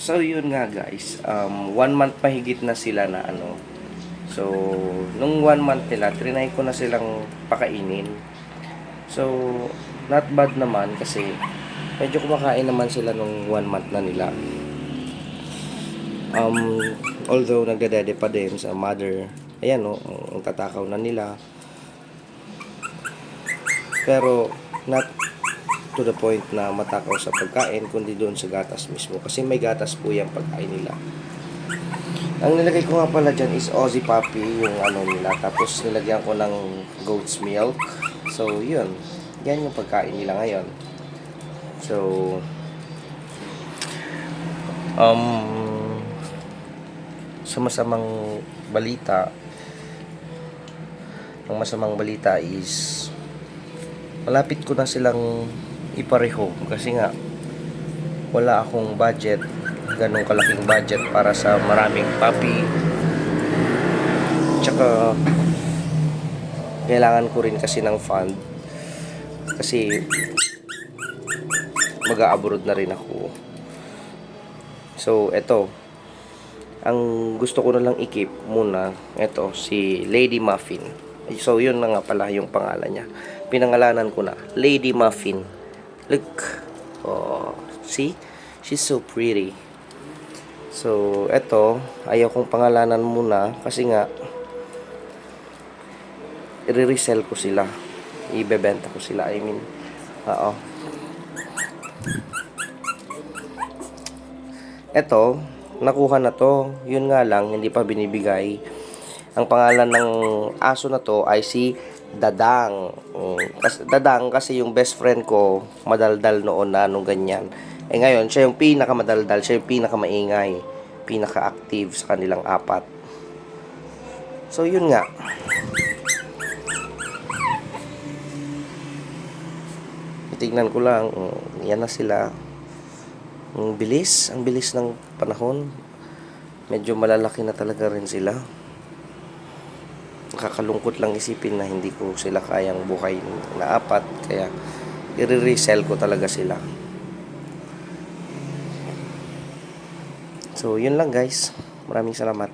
So yun nga guys, 1 month mahigit na sila na ano. So nung 1 month nila, trinay ko na silang pakainin. So not bad naman kasi medyo kumakain naman sila nung 1 month na nila. Although nagdadede pa din sa mother, ayan no, ang tatakaw na nila. Pero not to the point na matakaw sa pagkain, kundi doon sa gatas mismo. Kasi may gatas po yung pagkain nila. Ang nilagay ko nga pala dyan is Aussie Puppy, yung ano nila. Tapos nilagyan ko ng goat's milk. So, yun. Yan yung pagkain nila ngayon. So, sa masamang balita, ang masamang balita is malapit ko na silang ipareho kasi nga wala akong budget, ganong kalaking budget para sa maraming puppy. Tsaka kailangan ko rin kasi ng fund kasi mag-a-abroad na rin ako. So eto, ang gusto ko na lang i-keep muna, eto si Lady Muffin. So yun na nga pala yung pangalan niya, pinangalanan ko na Lady Muffin. Look, oh, see, she's so pretty. So eto, ayaw kong pangalanan muna kasi nga i-resell ko sila, ibebenta ko sila, I mean, oo. Eto, nakuha na to, yun nga lang hindi pa binibigay. Ang pangalan ng aso na to ay si Dadang. Dadang kasi yung best friend ko madaldal noon na nung ganyan. Eh ngayon, siya yung pinakamadaldal, siya yung pinakamaingay, pinaka-active sa kanilang apat. So yun nga. Tingnan ko lang, yan na sila. Ang bilis ng panahon. Medyo malalaki na talaga rin sila. Nakakalungkot lang isipin na hindi ko sila kayang buhay na apat, kaya i-resell ko talaga sila. So yun lang guys, maraming salamat.